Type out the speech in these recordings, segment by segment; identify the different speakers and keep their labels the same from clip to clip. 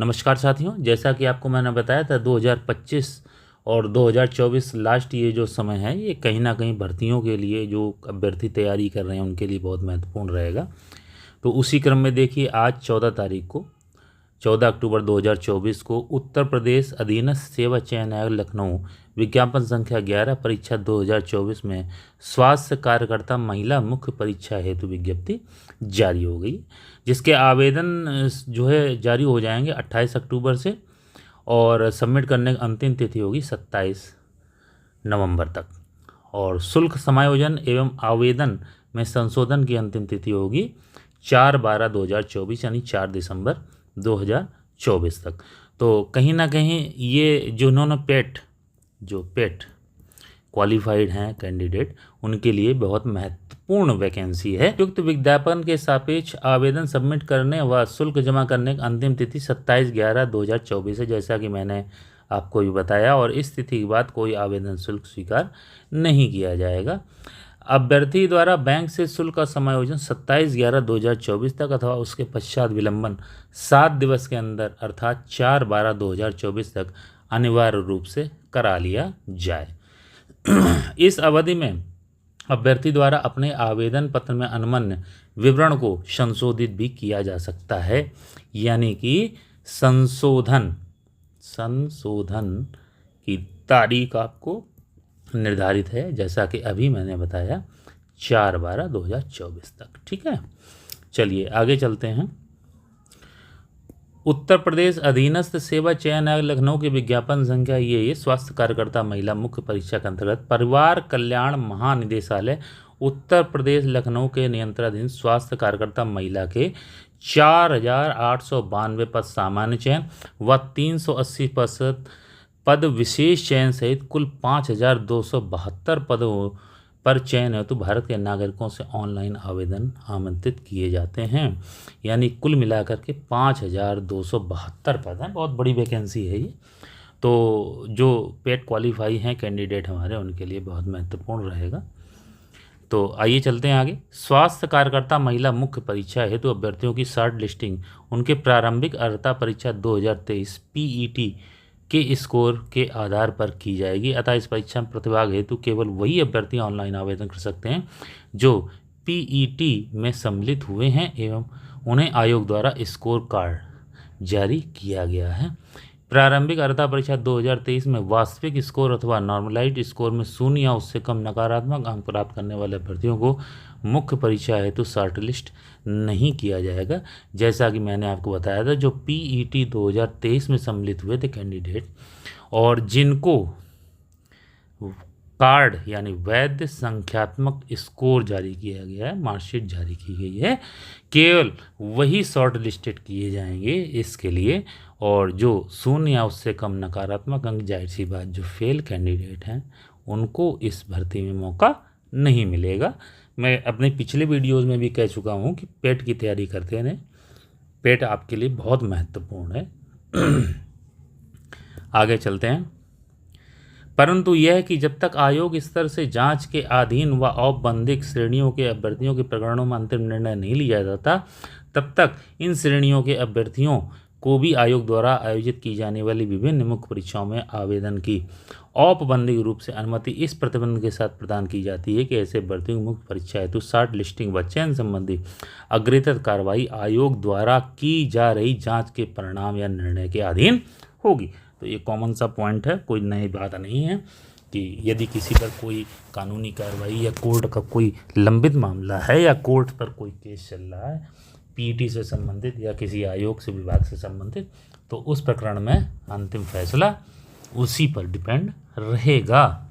Speaker 1: नमस्कार साथियों, जैसा कि आपको मैंने बताया था 2025 और 2024 लास्ट ये जो समय है ये कहीं ना कहीं भर्तियों के लिए जो अभ्यर्थी तैयारी कर रहे हैं उनके लिए बहुत महत्वपूर्ण रहेगा। तो उसी क्रम में देखिए आज 14 अक्टूबर 2024 को उत्तर प्रदेश अधीनस्थ सेवा चयन आयोग लखनऊ विज्ञापन संख्या 11 परीक्षा 2024 में स्वास्थ्य कार्यकर्ता महिला मुख्य परीक्षा हेतु विज्ञप्ति जारी हो गई, जिसके आवेदन जो है जारी हो जाएंगे 28 अक्टूबर से और सबमिट करने की अंतिम तिथि होगी 27 नवंबर तक। और शुल्क समायोजन एवं आवेदन में संशोधन की अंतिम तिथि होगी 4/12/2024 यानी 4 दिसंबर 2024 तक। तो कहीं ना कहीं ये जो उन्होंने पेट क्वालिफाइड हैं कैंडिडेट उनके लिए बहुत महत्वपूर्ण वैकेंसी है। उपयुक्त विज्ञापन के सापेक्ष आवेदन सबमिट करने व शुल्क जमा करने की अंतिम तिथि 27/11/2024 है, जैसा कि मैंने आपको भी बताया। और इस तिथि के बाद कोई आवेदन शुल्क स्वीकार नहीं किया जाएगा। अभ्यर्थी द्वारा बैंक से शुल्क का समायोजन 27/11/2024 तक अथवा उसके पश्चात विलंबन 7 दिवस के अंदर अर्थात 4/12/2024 तक अनिवार्य रूप से करा लिया जाए। इस अवधि में अभ्यर्थी द्वारा अपने आवेदन पत्र में अनुमन्य विवरण को संशोधित भी किया जा सकता है, यानी कि संशोधन की तारीख आपको निर्धारित है, जैसा कि अभी मैंने बताया 4/12/2024 तक। ठीक है, चलिए आगे चलते हैं। उत्तर प्रदेश अधीनस्थ सेवा चयन आयोग लखनऊ की विज्ञापन संख्या ये स्वास्थ्य कार्यकर्ता महिला मुख्य परीक्षा के अंतर्गत परिवार कल्याण महानिदेशालय उत्तर प्रदेश लखनऊ के नियंत्रणाधीन स्वास्थ्य कार्यकर्ता महिला के 4,892 पद सामान्य चयन व 380 पद विशेष चयन सहित कुल 5,272 पदों पर चयन हेतु भारत के नागरिकों से ऑनलाइन आवेदन आमंत्रित किए जाते हैं। यानी कुल मिलाकर के 5,272 पद हैं। बहुत बड़ी वैकेंसी है ये। तो जो पेट क्वालिफाई हैं कैंडिडेट हमारे उनके लिए बहुत महत्वपूर्ण रहेगा। तो आइए चलते हैं आगे। स्वास्थ्य कार्यकर्ता महिला मुख्य परीक्षा हेतु अभ्यर्थियों की शॉर्ट लिस्टिंग उनके प्रारंभिक अर्हता परीक्षा 2023 पीईटी के स्कोर के आधार पर की जाएगी। अतः इस परीक्षा में प्रतिभाग हेतु केवल वही अभ्यर्थी ऑनलाइन आवेदन कर सकते हैं जो पीईटी में सम्मिलित हुए हैं एवं उन्हें आयोग द्वारा स्कोर कार्ड जारी किया गया है। प्रारंभिक अर्हता परीक्षा 2023 में वास्तविक स्कोर अथवा नॉर्मलाइज्ड स्कोर में 0 या उससे कम नकारात्मक अंक प्राप्त करने वाले अभ्यर्थियों को मुख्य परीक्षा हेतु शॉर्ट लिस्ट नहीं किया जाएगा। जैसा कि मैंने आपको बताया था, जो पीईटी 2023 में सम्मिलित हुए थे कैंडिडेट और जिनको कार्ड यानी वैध संख्यात्मक स्कोर जारी किया गया है, मार्कशीट जारी की गई है, केवल वही शॉर्ट लिस्टेड किए जाएंगे इसके लिए। और जो 0 या उससे कम नकारात्मक अंक, जाहिर सी बात जो फेल कैंडिडेट हैं उनको इस भर्ती में मौका नहीं मिलेगा। मैं अपने पिछले वीडियोज़ में भी कह चुका हूँ कि पेट की तैयारी करते हैं, पेट आपके लिए बहुत महत्वपूर्ण है। आगे चलते हैं। परंतु यह कि जब तक आयोग स्तर से जांच के अधीन व औपबंधिक श्रेणियों के अभ्यर्थियों के प्रकरणों में अंतिम निर्णय नहीं लिया जाता, तब तक इन श्रेणियों के अभ्यर्थियों को भी आयोग द्वारा आयोजित की जाने वाली विभिन्न मुख्य परीक्षाओं में आवेदन की औपबंधिक रूप से अनुमति इस प्रतिबंध के साथ प्रदान की जाती है कि ऐसे अभ्यर्थियों की मुख्य परीक्षा हेतु शॉर्ट लिस्टिंग व चयन संबंधी अग्रेतर कार्रवाई आयोग द्वारा की जा रही जांच के परिणाम या निर्णय के अधीन होगी। तो ये कॉमन सा पॉइंट है, कोई नई बात नहीं है कि यदि किसी पर कोई कानूनी कार्रवाई या कोर्ट का कोई लंबित मामला है या कोर्ट पर कोई केस चल रहा है पीईटी से संबंधित या किसी आयोग से विभाग से संबंधित, तो उस प्रकरण में अंतिम फैसला उसी पर डिपेंड रहेगा।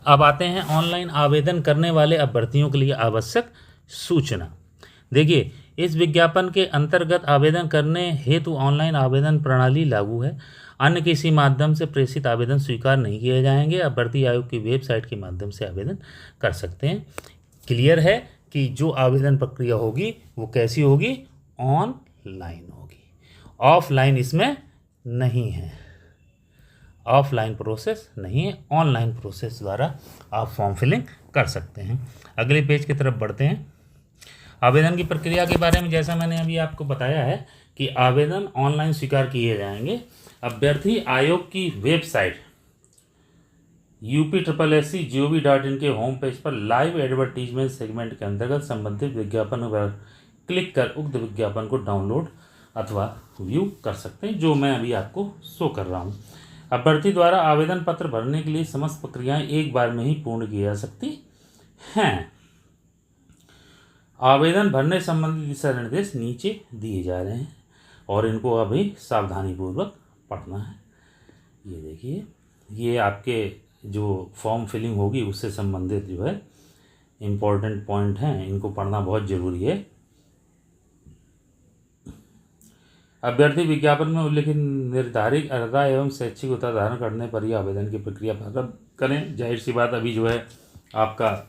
Speaker 1: अब आते हैं ऑनलाइन आवेदन करने वाले अभ्यर्थियों के लिए आवश्यक सूचना। देखिए, इस विज्ञापन के अंतर्गत आवेदन करने हेतु ऑनलाइन आवेदन प्रणाली लागू है। अन्य किसी माध्यम से प्रेषित आवेदन स्वीकार नहीं किए जाएंगे। अभ्यर्थी आयोग की वेबसाइट के माध्यम से आवेदन कर सकते हैं। क्लियर है कि जो आवेदन प्रक्रिया होगी वो कैसी होगी? ऑनलाइन होगी, ऑफलाइन इसमें नहीं है, ऑफलाइन प्रोसेस नहीं है, ऑनलाइन प्रोसेस द्वारा आप फॉर्म फिलिंग कर सकते हैं। अगले पेज की तरफ बढ़ते हैं। आवेदन की प्रक्रिया के बारे में जैसा मैंने अभी आपको बताया है कि आवेदन ऑनलाइन स्वीकार किए जाएंगे। अभ्यर्थी आयोग की वेबसाइट UP/SSC.gov.in के होम पेज पर लाइव एडवर्टीजमेंट सेगमेंट के अंतर्गत संबंधित विज्ञापन पर क्लिक कर उक्त विज्ञापन को डाउनलोड अथवा व्यू कर सकते हैं, जो मैं अभी आपको शो कर रहा हूँ। अभ्यर्थी द्वारा आवेदन पत्र भरने के लिए समस्त प्रक्रियाएं एक बार में ही पूर्ण की जा सकती हैं। आवेदन भरने संबंधी दिशा निर्देश नीचे दिए जा रहे हैं और इनको अभी सावधानीपूर्वक पढ़ना है। ये देखिए, ये आपके जो फॉर्म फिलिंग होगी उससे संबंधित जो है इम्पोर्टेंट पॉइंट हैं, इनको पढ़ना बहुत ज़रूरी है। अभ्यर्थी विज्ञापन में उल्लिखित निर्धारित अर्हता एवं शैक्षिक उत्तर करने पर ही आवेदन की प्रक्रिया प्रारंभ करें। जाहिर सी बात, अभी जो है आपका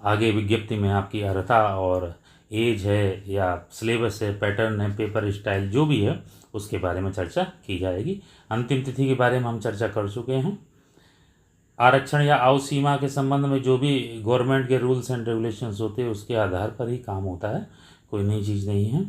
Speaker 1: आगे विज्ञप्ति में आपकी अर्हता और एज है या सिलेबस है, पैटर्न है, पेपर स्टाइल जो भी है उसके बारे में चर्चा की जाएगी। अंतिम तिथि के बारे में हम चर्चा कर चुके हैं। आरक्षण या आयु सीमा के संबंध में जो भी गवर्नमेंट के रूल्स एंड रेगुलेशंस होते हैं उसके आधार पर ही काम होता है, कोई नई चीज़ नहीं है।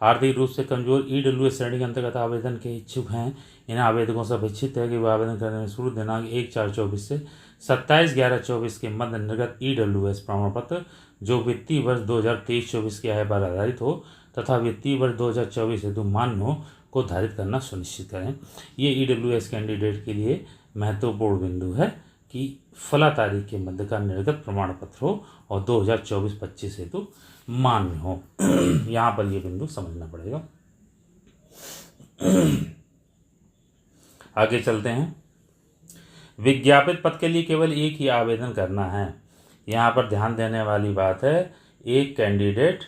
Speaker 1: आर्थिक रूप से कमजोर EWS श्रेणी के अंतर्गत आवेदन के इच्छुक हैं, इन आवेदकों से अपेक्षित है कि वे आवेदन करने में शुरू दिनांक 1/4/24 से 27/11/24 के मध्य निर्गत EWS प्रमाण पत्र जो वित्तीय वर्ष 2023-24 की आय पर आधारित हो तथा वित्तीय वर्ष 2024 हेतु मान्य हो को धारित करना सुनिश्चित करें। ये EWS कैंडिडेट के लिए महत्वपूर्ण बिंदु है कि फला तारीख के मध्य का निर्गत प्रमाण पत्र हो और 2024-25 हेतु मान्य हो। यहाँ पर ये बिंदु समझना पड़ेगा। आगे चलते हैं। विज्ञापित पद के लिए केवल एक ही आवेदन करना है। यहाँ पर ध्यान देने वाली बात है, एक कैंडिडेट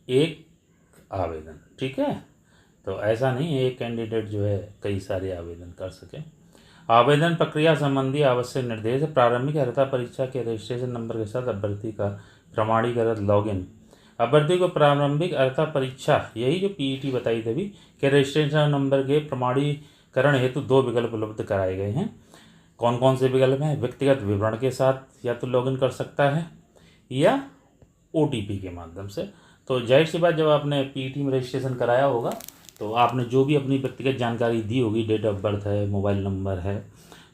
Speaker 1: एक आवेदन, ठीक है। तो ऐसा नहीं है एक कैंडिडेट जो है कई सारे आवेदन कर सके। आवेदन प्रक्रिया संबंधी आवश्यक निर्देश। प्रारंभिक अर्हता परीक्षा के रजिस्ट्रेशन नंबर के साथ अभ्यर्थी का प्रमाणीकृत लॉगिन। अभ्यर्थी को प्रारंभिक अर्हता परीक्षा, यही जो PET बताई थी अभी, के रजिस्ट्रेशन नंबर के प्रमाणीकरण हेतु 2 विकल्प उपलब्ध कराए गए हैं। कौन कौन से विकल्प हैं? व्यक्तिगत विवरण के साथ या तो लॉगिन कर सकता है या OTP के माध्यम से। तो जाहिर सी बात, जब आपने PET में रजिस्ट्रेशन कराया होगा तो आपने जो भी अपनी व्यक्तिगत जानकारी दी होगी, डेट ऑफ बर्थ है, मोबाइल नंबर है,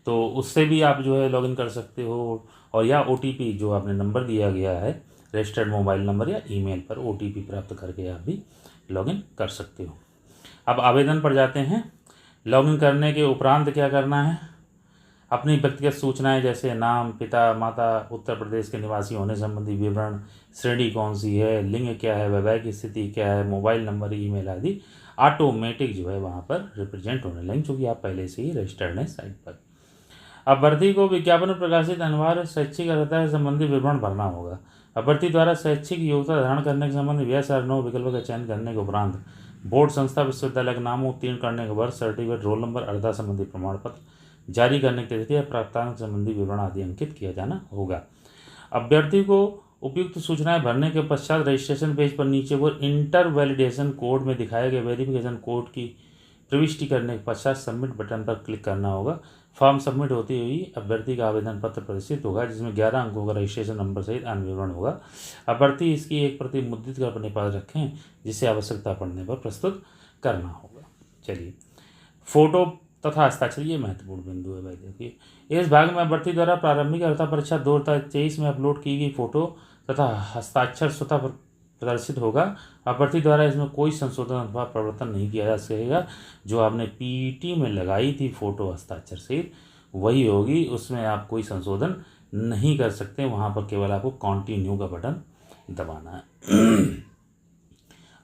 Speaker 1: तो उससे भी आप जो है लॉगिन कर सकते हो। और या OTP जो आपने नंबर दिया गया है रजिस्टर्ड मोबाइल नंबर या ईमेल पर OTP प्राप्त करके आप भी लॉगिन कर सकते हो। अब आवेदन पर जाते हैं। लॉगिन करने के उपरांत क्या करना है? अपनी व्यक्तिगत सूचनाएं जैसे नाम, पिता, माता, उत्तर प्रदेश के निवासी होने संबंधी विवरण, श्रेणी कौन सी है, लिंग क्या है, वैवाहिक स्थिति क्या है, मोबाइल नंबर, ईमेल आदि ऑटोमेटिक जो है वहाँ पर रिप्रेजेंट होने लगेंगे, चूँकि आप पहले से ही रजिस्टर्ड हैं साइट पर। अभ्यर्थी को विज्ञापन में प्रकाशित अनिवार्य शैक्षिक अर्हता से संबंधित विवरण भरना होगा। अभ्यर्थी द्वारा शैक्षिक योग्यता धारण करने के संबंध में यस और नो विकल्प का चयन करने के उपरांत बोर्ड, संस्था, विश्वविद्यालय का नाम, उत्तीर्ण करने के वर्ष, सर्टिफिकेट, रोल नंबर, अर्हता संबंधी प्रमाण पत्र जारी करने की तिथि या प्राप्तांक संबंधी विवरण आदि अंकित किया जाना होगा। अभ्यर्थी को उपयुक्त सूचनाएं भरने के पश्चात रजिस्ट्रेशन पेज पर नीचे को इंटर वैलिडेशन कोड में दिखाए गए वेरिफिकेशन कोड की प्रविष्टि करने के पश्चात सबमिट बटन पर क्लिक करना होगा। फॉर्म सबमिट होते ही अभ्यर्थी का आवेदन पत्र प्रदर्शित होगा, जिसमें 11 अंकों का रजिस्ट्रेशन नंबर सहित अन्य विवरण होगा। अभ्यर्थी इसकी एक प्रति मुद्रित कर अपने पास रखें, जिसे आवश्यकता पड़ने पर प्रस्तुत करना होगा। चलिए, फोटो तथा हस्ताक्षर, ये महत्वपूर्ण बिंदु है भाई। देखिए, इस भाग में अभ्यर्थी द्वारा प्रारंभिक अर्हता परीक्षा 2023 में अपलोड की गई फोटो तथा हस्ताक्षर स्वतः प्रदर्शित होगा। अभ्यर्थी द्वारा इसमें कोई संशोधन अथवा परिवर्तन नहीं किया जा सकेगा। जो आपने PET में लगाई थी फोटो हस्ताक्षर से, वही होगी, उसमें आप कोई संशोधन नहीं कर सकते। वहाँ पर केवल आपको कंटिन्यू का बटन दबाना है।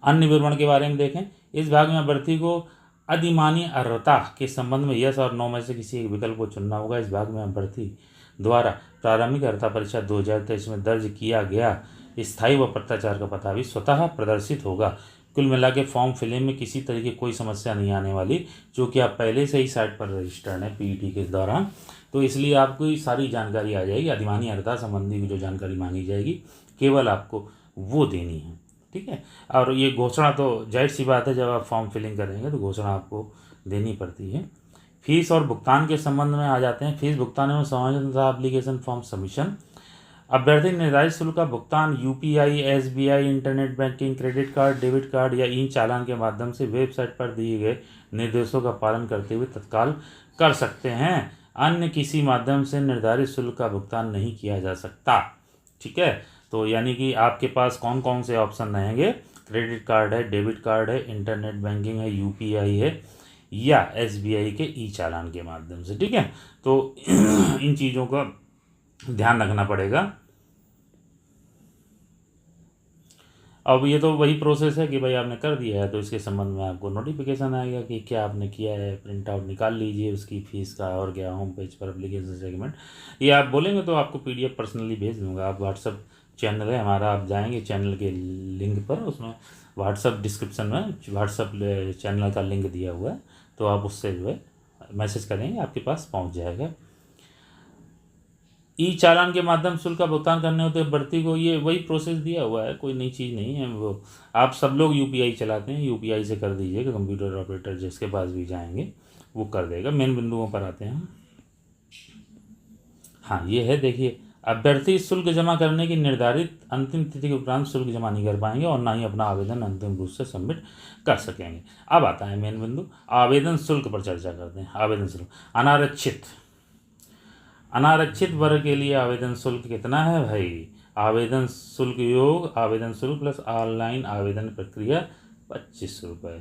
Speaker 1: अन्य विवरण के बारे में देखें। इस भाग में अभ्यर्थी को अधिमान्य अर्हता के संबंध में यस और नो में से किसी एक विकल्प को चुनना होगा। इस भाग में अभ्यर्थी द्वारा प्रारंभिक अर्हता परीक्षा 2023 में दर्ज किया गया स्थायी व भ्रष्टाचार का पता भी स्वतः प्रदर्शित होगा। कुल मिला के फॉर्म फिलिंग में किसी तरह की कोई समस्या नहीं आने वाली, जो कि आप पहले से ही साइट पर रजिस्टर्ड हैं PET के दौरान, तो इसलिए आपको सारी जानकारी आ जाएगी। अधिमान्य अर्हता संबंधी जो जानकारी मांगी जाएगी केवल आपको वो देनी है, ठीक है। और ये घोषणा तो जाहिर सी बात है, जब आप फॉर्म फिलिंग करेंगे तो घोषणा आपको देनी पड़ती है। फीस और भुगतान के संबंध में आ जाते हैं। फीस भुगतान एवं समायोजन तथा एप्लीकेशन फॉर्म सबमिशन। अभ्यर्थी निर्धारित शुल्क का भुगतान UPI, SBI, internet banking, credit card, debit card या ई चालान के माध्यम से वेबसाइट पर दिए गए निर्देशों का पालन करते हुए तत्काल कर सकते हैं। अन्य किसी माध्यम से निर्धारित शुल्क का भुगतान नहीं किया जा सकता। ठीक है, तो यानी कि आपके पास कौन कौन से ऑप्शन रहेंगे? क्रेडिट कार्ड है, डेबिट कार्ड है, इंटरनेट बैंकिंग है, यूपीआई है या एसबीआई के ई चालान के माध्यम से। ठीक है, तो इन चीज़ों का ध्यान रखना पड़ेगा। अब ये तो वही प्रोसेस है कि भाई आपने कर दिया है तो इसके संबंध में आपको नोटिफिकेशन आएगा कि क्या आपने किया है, प्रिंट आउट निकाल लीजिए उसकी फ़ीस का और क्या होम पेज पर एप्लीकेशन सेगमेंट। ये आप बोलेंगे तो आपको पीडीएफ पर्सनली भेज दूंगा। आप व्हाट्सअप चैनल है हमारा, आप जाएंगे चैनल के लिंक पर, उसमें व्हाट्सअप डिस्क्रिप्शन में व्हाट्सअप चैनल का लिंक दिया हुआ है, तो आप उससे जो है मैसेज करेंगे, आपके पास पहुँच जाएगा। ई चालान के माध्यम शुल्क का भुगतान करने होते अभ्यर्थी को ये वही प्रोसेस दिया हुआ है, कोई नई चीज़ नहीं है। वो आप सब लोग यूपीआई चलाते हैं, यूपीआई से कर दीजिएगा। कंप्यूटर ऑपरेटर जिसके पास भी जाएंगे वो कर देगा। मेन बिंदुओं पर आते हैं। हाँ, ये है, देखिए, अभ्यर्थी शुल्क जमा करने की निर्धारित अंतिम तिथि के उपरांत शुल्क जमा नहीं कर पाएंगे और ना ही अपना आवेदन अंतिम रूप से सबमिट कर सकेंगे। अब आता है मेन बिंदु, आवेदन शुल्क पर चर्चा करते हैं। आवेदन शुल्क अनारक्षित वर्ग के लिए आवेदन शुल्क कितना है भाई? आवेदन शुल्क योग आवेदन शुल्क प्लस ऑनलाइन आवेदन प्रक्रिया 25 रुपये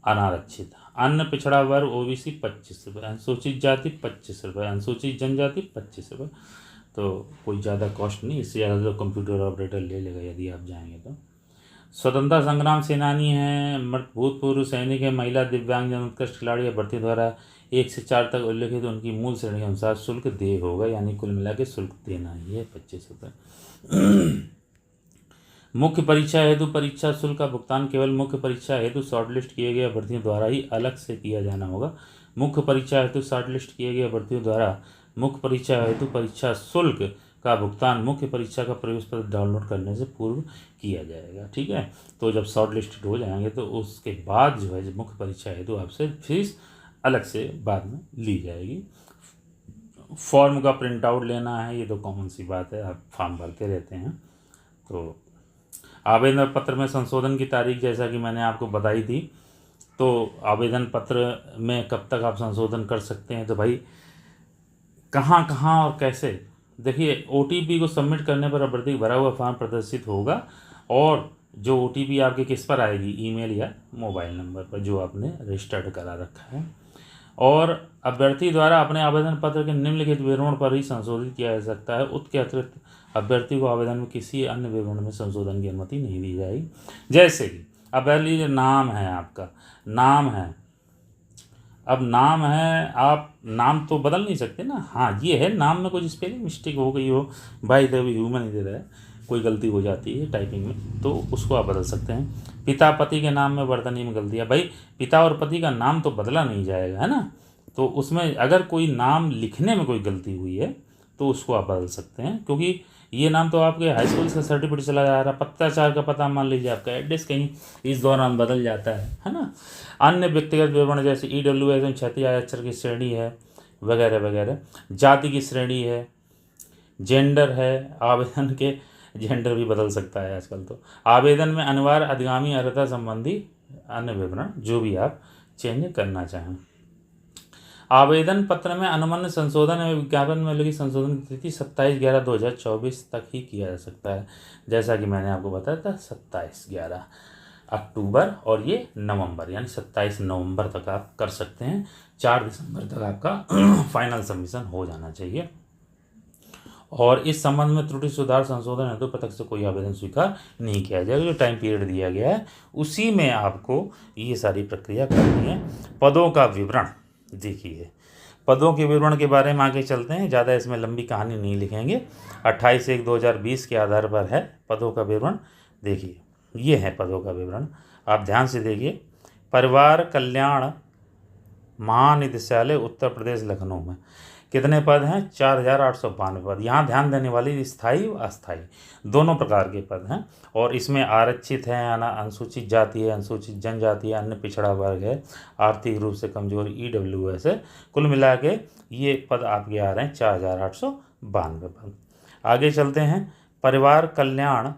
Speaker 1: अनारक्षित। अन्य पिछड़ा वर्ग ओबीसी 25 रुपये, अनुसूचित जाति 25 रुपये, अनुसूचित जनजाति 25 रुपये। तो कोई ज़्यादा कॉस्ट नहीं, इससे ज़्यादा तो कंप्यूटर ऑपरेटर ले लेगा यदि आप जाएंगे तो। स्वतंत्रता संग्राम सेनानी हैं, भूतपूर्व सैनिक है, महिला, दिव्यांगजन, उत्कृष्ट खिलाड़ी या भर्ती द्वारा 1 से 4 तक उल्लेखित उनकी मूल श्रेणी के अनुसार शुल्क देय होगा, यानी कुल मिला के शुल्क देना ही है 25 रुपये। मुख्य परीक्षा हेतु परीक्षा शुल्क का भुगतान केवल मुख्य परीक्षा हेतु शॉर्टलिस्ट किए गए अभ्यर्थियों द्वारा ही अलग से किया जाना होगा। मुख्य परीक्षा हेतु शॉर्टलिस्ट किए गए अभ्यर्थियों द्वारा मुख्य परीक्षा हेतु परीक्षा शुल्क का भुगतान मुख्य परीक्षा का प्रवेश पत्र डाउनलोड करने से पूर्व किया जाएगा। ठीक है, तो जब शॉर्ट लिस्टेड हो जाएंगे तो उसके बाद जो है मुख्य परीक्षा हेतु आपसे फीस अलग से बाद में ली जाएगी। फॉर्म का प्रिंट आउट लेना है, ये तो कॉमन सी बात है, आप फॉर्म भरते रहते हैं। तो आवेदन पत्र में संशोधन की तारीख जैसा कि मैंने आपको बताई थी, तो आवेदन पत्र में कब तक आप संशोधन कर सकते हैं, तो भाई कहाँ कहाँ और कैसे? देखिए, ओटीपी को सबमिट करने पर अभ्यर्थी भरा हुआ फॉर्म प्रदर्शित होगा और जो ओटीपी आपके किस पर आएगी? ईमेल या मोबाइल नंबर पर जो आपने रजिस्टर्ड करा रखा है। और अभ्यर्थी द्वारा अपने आवेदन पत्र के निम्नलिखित विवरण पर ही संशोधित किया जा सकता है। उसके अतिरिक्त अभ्यर्थी को आवेदन में किसी अन्य विवरण में संशोधन की अनुमति नहीं दी जाएगी। जैसे कि अब मान लीजिए नाम है, आपका नाम है, अब नाम है, आप नाम तो बदल नहीं सकते ना। हाँ, ये है, नाम में कुछ स्पेलिंग मिस्टेक हो गई हो, बाय द वे ह्यूमन ही दे रहा है, कोई गलती हो जाती है टाइपिंग में, तो उसको आप बदल सकते हैं। पिता पति के नाम में वर्तनी में गलती है, भाई पिता और पति का नाम तो बदला नहीं जाएगा, है ना। तो उसमें अगर कोई नाम लिखने में कोई गलती हुई है तो उसको आप बदल सकते हैं, क्योंकि ये नाम तो आपके हाई स्कूल का सर्टिफिकेट चला जा रहा है। पत्राचार का पता मान लीजिए आपका एड्रेस कहीं इस दौरान बदल जाता है ना। अन्य व्यक्तिगत विवरण जैसे EWS क्षैतिज अक्षर की श्रेणी है वगैरह वगैरह, जाति की श्रेणी है, जेंडर है, आवेदन के जेंडर भी बदल सकता है आजकल तो। आवेदन में अनिवार्य अधिगामी अर्हता संबंधी अन्य विवरण जो भी आप चेंज करना चाहें। आवेदन पत्र में अनुमन्य संशोधन एवं विज्ञापन में लगी संशोधन की तिथि 27/11/2024 तक ही किया जा सकता है। जैसा कि मैंने आपको बताया था 27/11 अक्टूबर और ये नवंबर, यानी 27 नवंबर तक आप कर सकते हैं। 4 दिसंबर तक आपका फाइनल सबमिशन हो जाना चाहिए। और इस संबंध में त्रुटि सुधार संशोधन हेतु प्रत्यक्ष से कोई आवेदन स्वीकार नहीं किया जाएगा। जो टाइम पीरियड दिया गया है उसी में आपको ये सारी प्रक्रिया करनी है। पदों का विवरण देखिए, पदों के विवरण के बारे में आगे चलते हैं, ज़्यादा इसमें लंबी कहानी नहीं लिखेंगे। 28/1/2020 के आधार पर है पदों का विवरण। देखिए, ये है पदों का विवरण, आप ध्यान से देखिए। परिवार कल्याण महानिदेशालय उत्तर प्रदेश लखनऊ में कितने पद हैं? 4892 पद। यहाँ ध्यान देने वाली स्थायी व अस्थायी दोनों प्रकार के पद हैं। और इसमें आरक्षित है, अनुसूचित जाति है, अनुसूचित जनजाति है, अन्य पिछड़ा वर्ग है, आर्थिक रूप से कमजोर EWS है। कुल मिला के ये पद आपके आ रहे हैं 4892 पद। आगे चलते हैं। परिवार कल्याण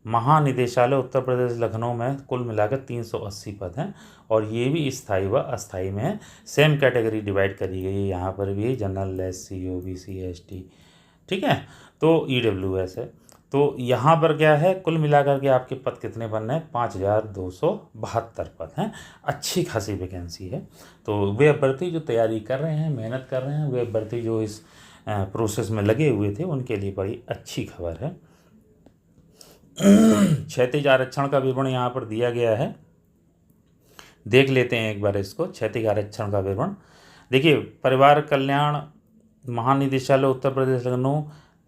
Speaker 1: महानिदेशालय उत्तर प्रदेश लखनऊ में कुल मिलाकर 380 पद हैं और ये भी स्थायी व अस्थायी में है। सेम कैटेगरी डिवाइड करी गई है यहाँ पर भी, जनरल, SC, OBC, ST, ठीक है। तो EWS है। तो यहाँ पर क्या है, कुल मिलाकर के आपके पद कितने बनने हैं, 5272 पद हैं। अच्छी खासी वैकेंसी है। तो वे अभ्यर्थी जो तैयारी कर रहे हैं, मेहनत कर रहे हैं, वे अभ्यर्थी जो इस प्रोसेस में लगे हुए थे, उनके लिए बड़ी अच्छी खबर है। क्षैतिज आरक्षण का विवरण यहाँ पर दिया गया है, देख लेते हैं एक बार इसको। क्षैतिज आरक्षण का विवरण देखिए। परिवार कल्याण महानिदेशालय उत्तर प्रदेश लखनऊ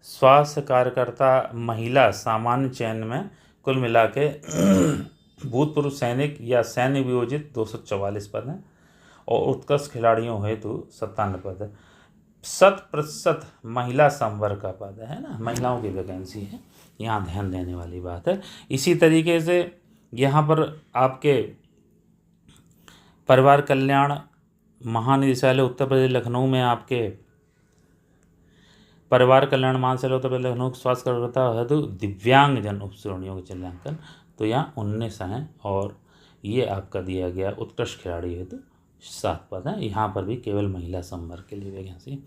Speaker 1: स्वास्थ्य कार्यकर्ता महिला सामान्य चयन में कुल मिला के भूतपूर्व सैनिक या सैन्य वियोजित 244 पद हैं और उत्कृष्ट खिलाड़ियों हेतु 57 पद है। 100% महिला संवर्ग का पद है ना, महिलाओं की वैकेंसी है, यहाँ ध्यान देने वाली बात है। इसी तरीके से यहाँ पर आपके परिवार कल्याण महानिदेशालय उत्तर प्रदेश लखनऊ में आपके परिवार कल्याण महानिदेशालय उत्तर प्रदेश लखनऊ स्वास्थ्य कार्यकर्ता हेतु दिव्यांगजन उपश्रेणियों के चिन्हांकन तो यहाँ 19 हैं और ये आपका दिया गया उत्कृष्ट खिलाड़ी हेतु 7 पद हैं। यहाँ पर भी केवल महिला संवर्ग के लिए वैकेंसी।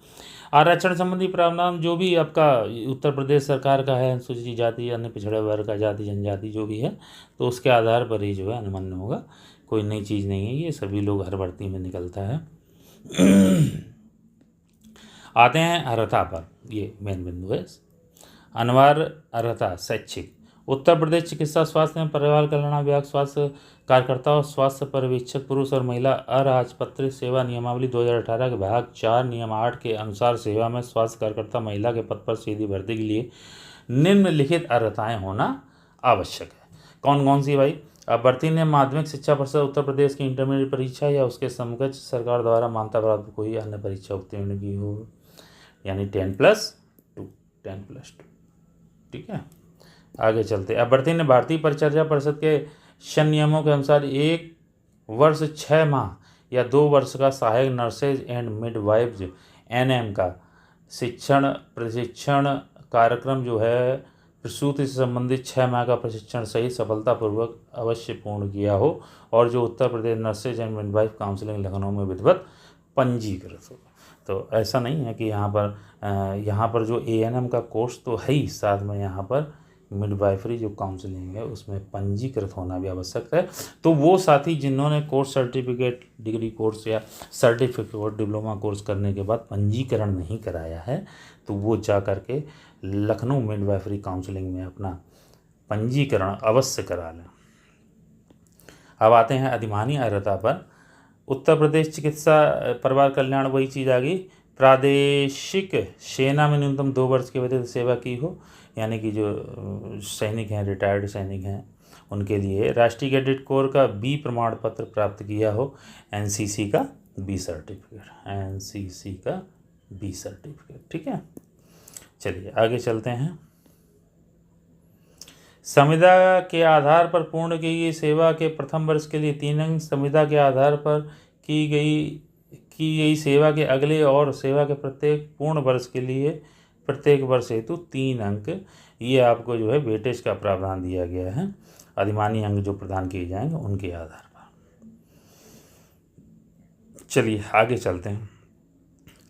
Speaker 1: आरक्षण संबंधी प्रावधान जो भी आपका उत्तर प्रदेश सरकार का है, अनुसूचित जाति, अन्य पिछड़े वर्ग का, जाति जनजाति जो भी है, तो उसके आधार पर ही जो है अनुमन्य होगा। कोई नई चीज़ नहीं है, ये सभी लोग हर भर्ती में निकलता है। आते हैं अर्हता पर, ये मेन बिंदु है। अनिवार्य अर्हता शैक्षिक। उत्तर प्रदेश चिकित्सा स्वास्थ्य एवं परिवार कल्याण विभाग स्वास्थ्य कार्यकर्ता और स्वास्थ्य पर्यवेक्षक पुरुष और महिला अराजपत्रित सेवा नियमावली 2018 के भाग 4 नियम 8 के अनुसार सेवा में स्वास्थ्य कार्यकर्ता महिला के पद पर सीधी भर्ती के लिए निम्नलिखित अर्हताएं होना आवश्यक है। कौन कौन सी भाई? अभ्यर्थी ने माध्यमिक शिक्षा परिषद उत्तर प्रदेश की इंटरमीडिएट परीक्षा या उसके समकक्ष सरकार द्वारा मान्यता प्राप्त कोई अन्य परीक्षा उत्तीर्ण की हो, यानी 10+2, ठीक है। आगे चलते। अभ्यर्थी ने भारतीय परिचर्या परिषद के शन नियमों के अनुसार 1 वर्ष 6 माह या 2 वर्ष का सहायक नर्सेज एंड मिडवाइफ्स NM का प्रशिक्षण कार्यक्रम जो है प्रसूति से संबंधित 6 माह का प्रशिक्षण सहित सफलतापूर्वक अवश्य पूर्ण किया हो और जो Uttar Pradesh nurses and midwife counselling Lucknow में विधिवत पंजीकृत हो। तो ऐसा नहीं है कि यहाँ पर जो ANM का कोर्स तो है ही, साथ में यहाँ पर मिडवाइफरी जो काउंसलिंग है उसमें पंजीकृत होना भी आवश्यक है। तो वो साथी जिन्होंने कोर्स सर्टिफिकेट, डिग्री कोर्स या सर्टिफिकेट और डिप्लोमा कोर्स करने के बाद पंजीकरण नहीं कराया है, तो वो जा कर के लखनऊ मिडवाइफरी काउंसलिंग में अपना पंजीकरण अवश्य करा लें। अब आते हैं अधिमानी अर्हता पर। उत्तर प्रदेश चिकित्सा परिवार कल्याण वही चीज़ आ गई। प्रादेशिक सेना में न्यूनतम 2 वर्ष की अवधि सेवा की हो, यानी कि जो सैनिक हैं, रिटायर्ड सैनिक हैं, उनके लिए राष्ट्रीय कैडेट कोर का B प्रमाण पत्र प्राप्त किया हो, NCC का B सर्टिफिकेट, ठीक है। चलिए आगे चलते हैं। संविदा के आधार पर पूर्ण की गई सेवा के प्रथम वर्ष के लिए 3 अंक, संविदा के आधार पर की गई सेवा के अगले और सेवा के प्रत्येक पूर्ण वर्ष के लिए प्रत्येक वर्ष हेतु 3 अंक, ये आपको जो है वेटेज का प्रावधान दिया गया है। अधिमानी अंक जो प्रदान किए जाएंगे उनके आधार पर। चलिए आगे चलते हैं।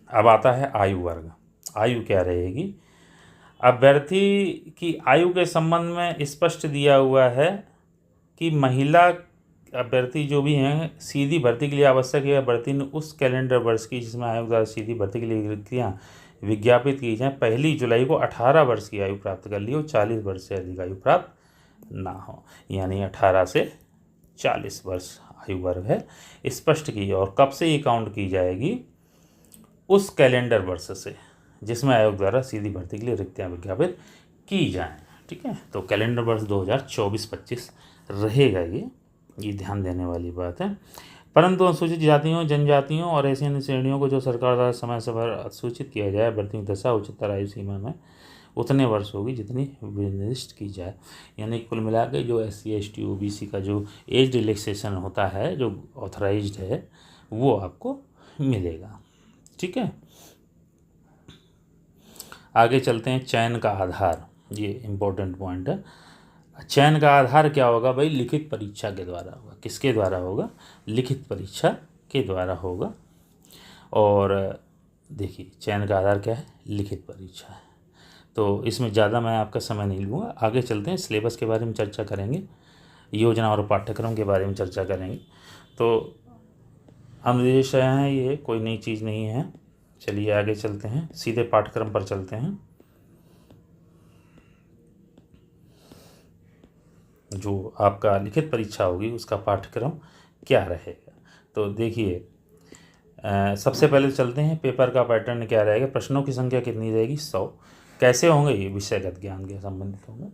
Speaker 1: अब आता है आयु वर्ग। आयु क्या रहेगी? अभ्यर्थी की आयु के संबंध में स्पष्ट दिया हुआ है कि महिला अभ्यर्थी जो भी हैं सीधी भर्ती के लिए आवश्यक है अभ्यर्थी ने उस कैलेंडर वर्ष की जिसमें आयोग द्वारा सीधी भर्ती के लिए रिक्तियाँ विज्ञापित की जाएँ 1 जुलाई को 18 वर्ष की आयु प्राप्त कर ली हो, 40 वर्ष से अधिक आयु प्राप्त ना हो, यानी 18 से 40 वर्ष आयु वर्ग है, स्पष्ट की। और कब से ये काउंट की जाएगी? उस कैलेंडर वर्ष से जिसमें आयोग द्वारा सीधी भर्ती के लिए रिक्तियाँ विज्ञापित की जाएँ, ठीक है। तो कैलेंडर वर्ष 2024-25 रहेगा ये ध्यान देने वाली बात है। परंतु अनुसूचित जातियों, जनजातियों और ऐसी अन्य श्रेणियों को जो सरकार द्वारा समय पर सूचित किया जाए भर्ती की दशा उच्चतर आयु सीमा में उतने वर्ष होगी जितनी निर्दिष्ट की जाए, यानी कुल मिला के जो SC ST OBC का जो एज रिलैक्सेशन होता है जो ऑथराइज्ड है वो आपको मिलेगा, ठीक है। आगे चलते हैं, चयन का आधार, ये इम्पोर्टेंट पॉइंट है। चयन का आधार क्या होगा भाई? लिखित परीक्षा के द्वारा होगा। किसके द्वारा होगा? लिखित परीक्षा के द्वारा होगा। और देखिए चयन का आधार क्या है? लिखित परीक्षा है। तो इसमें ज़्यादा मैं आपका समय नहीं लूँगा। आगे चलते हैं, सिलेबस के बारे में चर्चा करेंगे, योजना और पाठ्यक्रम के बारे में चर्चा करेंगे। तो अनुदेश हैं, ये कोई नई चीज़ नहीं है। चलिए आगे चलते हैं, सीधे पाठ्यक्रम पर चलते हैं। जो आपका लिखित परीक्षा होगी उसका पाठ्यक्रम क्या रहेगा? तो देखिए सबसे पहले चलते हैं, पेपर का पैटर्न क्या रहेगा, प्रश्नों की संख्या कितनी रहेगी? 100। कैसे होंगे? ये विषयगत ज्ञान के संबंधित होंगे।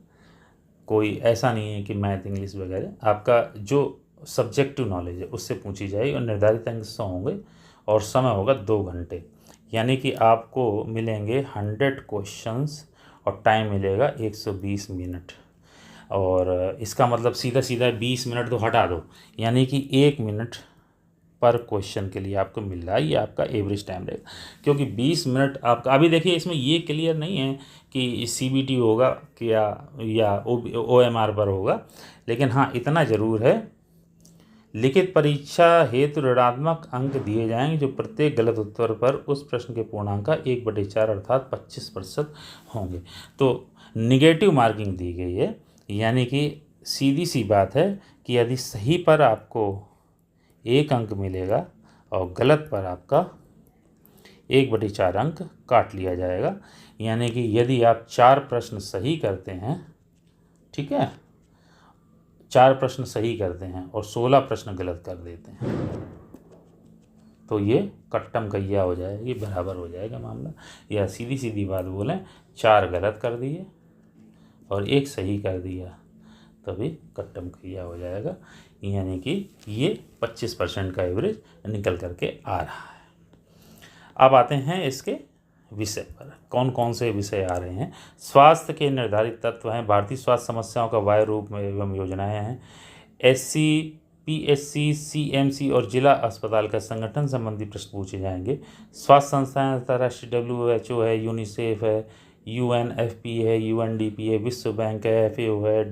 Speaker 1: कोई ऐसा नहीं है कि मैथ इंग्लिश वगैरह, आपका जो सब्जेक्टिव नॉलेज है उससे पूछी जाएगी। और निर्धारित अंक 100 होंगे और समय होगा 2 घंटे। यानी कि आपको मिलेंगे 100 क्वेश्चंस और टाइम मिलेगा 120 मिनट। और इसका मतलब सीधा सीधा 20 मिनट तो हटा दो, यानी कि 1 मिनट पर क्वेश्चन के लिए आपको मिल रहा है। ये आपका एवरेज टाइम रहेगा, क्योंकि 20 मिनट आपका, अभी देखिए इसमें ये क्लियर नहीं है कि CBT होगा क्या या OMR पर होगा, लेकिन हाँ इतना ज़रूर है, लिखित परीक्षा हेतु ऋणात्मक अंक दिए जाएंगे, जो प्रत्येक गलत उत्तर पर उस प्रश्न के पूर्णांक का 1/4 अर्थात 25% होंगे। तो निगेटिव मार्किंग दी गई है, यानी कि सीधी सी बात है कि यदि सही पर आपको 1 अंक मिलेगा और गलत पर आपका 1/4 अंक काट लिया जाएगा। यानी कि यदि आप 4 प्रश्न सही करते हैं, ठीक है, 4 प्रश्न सही करते हैं और 16 प्रश्न गलत कर देते हैं, तो ये कट्टम कहिया हो जाएगी, बराबर हो जाएगा मामला। या सीधी सीधी बात बोलें, 4 गलत कर दिए और 1 सही कर दिया, तभी कट्टम कहिया हो जाएगा। यानी कि ये 25% का एवरेज निकल करके आ रहा है। अब आते हैं इसके विषय पर, कौन कौन से विषय आ रहे हैं। स्वास्थ्य के निर्धारित तत्व हैं, भारतीय स्वास्थ्य समस्याओं का वायु रूप में एवं योजनाएं हैं, SC PSC CMC और जिला अस्पताल का संगठन संबंधी प्रश्न पूछे जाएंगे। स्वास्थ्य संस्थाएं अंतर्राष्ट्रीय WHO है, यूनिसेफ है, UNFP है, UNDP है, विश्व बैंक है, FAO है,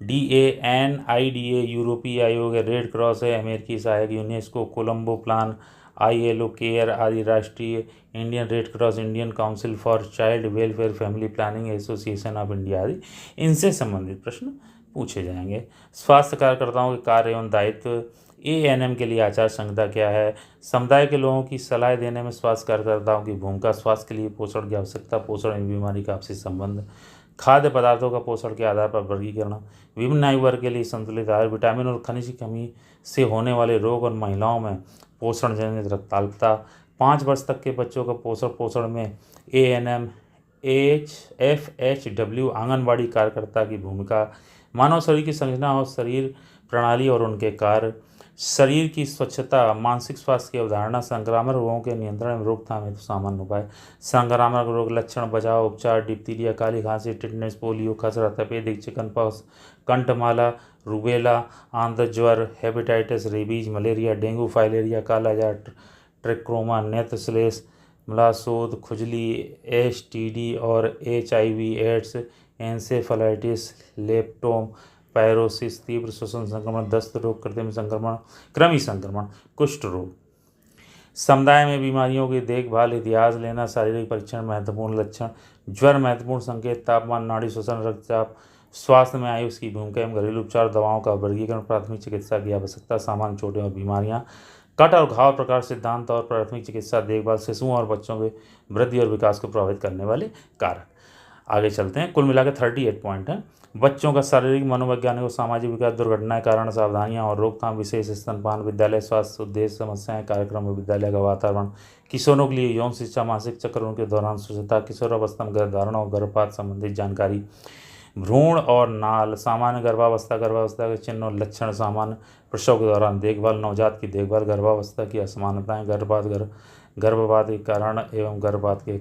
Speaker 1: DANIDA यूरोपीय आयोग है, रेड क्रॉस है, अमेरिकी सहायक, UNESCO, Colombo plan, ILO care आदि राष्ट्रीय, Indian red cross, Indian council for child welfare, family planning association of India आदि, इनसे संबंधित प्रश्न पूछे जाएंगे। स्वास्थ्य कार्यकर्ताओं के कार्य एवं दायित्व, ANM के लिए आचार संहिता क्या है, समुदाय के लोगों की सलाह देने में स्वास्थ्य कार्यकर्ताओं की भूमिका, स्वास्थ्य के लिए पोषण की आवश्यकता, पोषण एवं बीमारी का आपसी संबंध, खाद्य पदार्थों का पोषण के आधार पर वर्गीकरण, विभिन्न आयु वर्ग के लिए संतुलित आहार, विटामिन और खनिज की कमी से होने वाले रोग और महिलाओं में पोषण जनित रक्ताल्पता, 5 वर्ष तक के बच्चों का पोषण में ANM FHW आंगनबाड़ी कार्यकर्ता की भूमिका, मानव शरीर की संरचना और शरीर प्रणाली और उनके कार्य, शरीर की स्वच्छता, मानसिक स्वास्थ्य की अवधारणा, संक्रामक रोगों के नियंत्रण में रोकथाम हेतु सामान्य उपाय, संक्रामक रोग लक्षण, बचाव, उपचार, डिप्थीरिया, काली खांसी, टिटनेस, पोलियो, खसरा, तपेदिक, चिकनपॉक्स, कंठमाला, रूबेला, आंत्र ज्वर, hepatitis, rabies, malaria, dengue, filaria, कालाजार, ट्रिक्रोमा, नेत्रश्लेष, मलाशोथ, खुजली, STD और HIV AIDS, encephalitis, leptospirosis, तीव्र श्वसन संक्रमण, दस्त रोग, कृत्रिम संक्रमण, कृमि संक्रमण, कुष्ठ रोग। समुदाय में बीमारियों की देखभाल, इतिहास लेना, शारीरिक परीक्षण, महत्वपूर्ण लक्षण, ज्वर महत्वपूर्ण संकेत, तापमान, नाड़ी श्वसन, रक्तचाप, स्वास्थ्य में आयुष की भूमिका एवं घरेलू उपचार, दवाओं का वर्गीकरण, प्राथमिक चिकित्सा की आवश्यकता, सामान्य चोटें और बीमारियां, कट और घाव प्रकार, सिद्धांत और प्राथमिक चिकित्सा देखभाल, शिशुओं और बच्चों के वृद्धि और विकास को प्रभावित करने वाले कारक। आगे चलते हैं, कुल मिलाकर 38 पॉइंट हैं। बच्चों का शारीरिक, मनोवैज्ञानिक और सामाजिक विकास, दुर्घटनाएं, कारण, सावधानियां और रोकथाम, विशेष स्तनपान, विद्यालय स्वास्थ्य उद्देश्य, समस्याएं, कार्यक्रम और विद्यालय का वातावरण, किशोरों के लिए यौन शिक्षा, मासिक चक्र के दौरान स्वच्छता, किशोरावस्था में गर्भधारण और गर्भपात संबंधित जानकारी, भ्रूण और नाल, सामान्य गर्भावस्था, गर्भावस्था के चिन्ह और लक्षण, सामान्य प्रसव के दौरान देखभाल, नवजात की देखभाल, गर्भावस्था की असमानताएं, गर्भपात के कारण एवं गर्भपात के,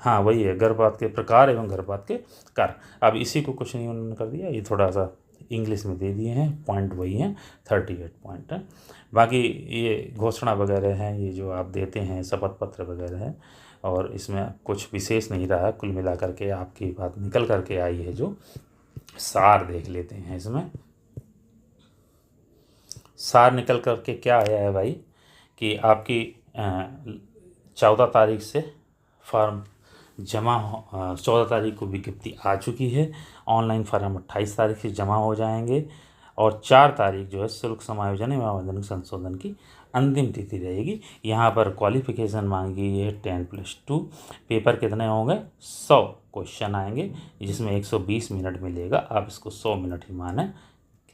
Speaker 1: हाँ वही है, गर्भपात के प्रकार एवं गर्भपात के कारण। अब इसी को क्वेश्चन उन्होंने कर दिया, ये थोड़ा सा इंग्लिश में दे दिए हैं, पॉइंट वही हैं, 38 पॉइंट हैं। बाकी ये घोषणा वगैरह हैं, ये जो आप देते हैं शपथ पत्र वगैरह है, और इसमें कुछ विशेष नहीं रहा। कुल मिला करके आपकी बात निकल करके आई है। जो सार देख लेते हैं, इसमें सार निकल करके क्या आया है भाई कि आपकी 14 तारीख से फॉर्म जमा 14 तारीख को विज्ञप्ति आ चुकी है। ऑनलाइन फॉर्म 28 तारीख से जमा हो जाएंगे और 4 तारीख जो है शुल्क समायोजन एवं आवेदन संशोधन की अंतिम तिथि रहेगी। यहाँ पर क्वालिफिकेशन मांगी है 10+2। पेपर कितने होंगे? 100 क्वेश्चन आएंगे, जिसमें 120 मिनट मिलेगा। आप इसको 100 मिनट ही माने,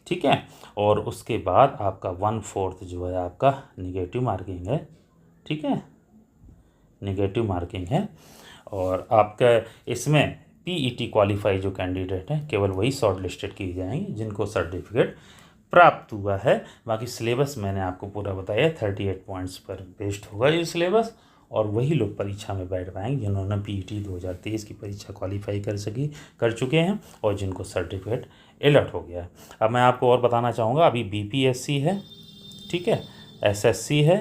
Speaker 1: ठीक है। और उसके बाद आपका 1/4 जो है आपका निगेटिव मार्किंग है, ठीक है, निगेटिव मार्किंग है। और आपका इसमें पीईटी क्वालिफाई जो कैंडिडेट हैं केवल वही शॉर्ट लिस्टेड किए जाएंगे जिनको सर्टिफिकेट प्राप्त हुआ है। बाकी सिलेबस मैंने आपको पूरा बताया, 38 पॉइंट्स पर बेस्ड होगा ये सिलेबस। और वही लोग परीक्षा में बैठ पाएंगे जिन्होंने पीईटी 2023 की परीक्षा क्वालिफाई कर चुके हैं और जिनको सर्टिफिकेट अलॉट हो गया है। अब मैं आपको और बताना चाहूँगा, अभी बीपीएससी है, ठीक है, एसएससी है,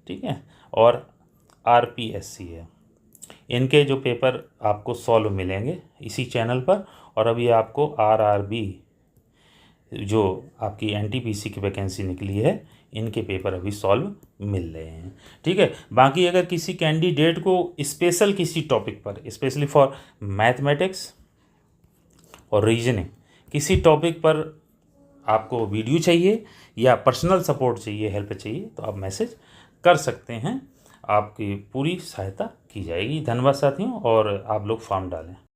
Speaker 1: ठीक है, और आरपीएससी है। इनके जो पेपर आपको सॉल्व मिलेंगे इसी चैनल पर। और अभी आपको आरआरबी जो आपकी एनटीपीसी की वैकेंसी निकली है, इनके पेपर अभी सॉल्व मिल रहे हैं, ठीक है। बाकी अगर किसी कैंडिडेट को स्पेशल किसी टॉपिक पर, स्पेशली फॉर मैथमेटिक्स और रीजनिंग, किसी टॉपिक पर आपको वीडियो चाहिए या पर्सनल सपोर्ट चाहिए, हेल्प चाहिए, तो आप मैसेज कर सकते हैं। आपकी पूरी सहायता की जाएगी। धन्यवाद साथियों, और आप लोग फॉर्म डालें।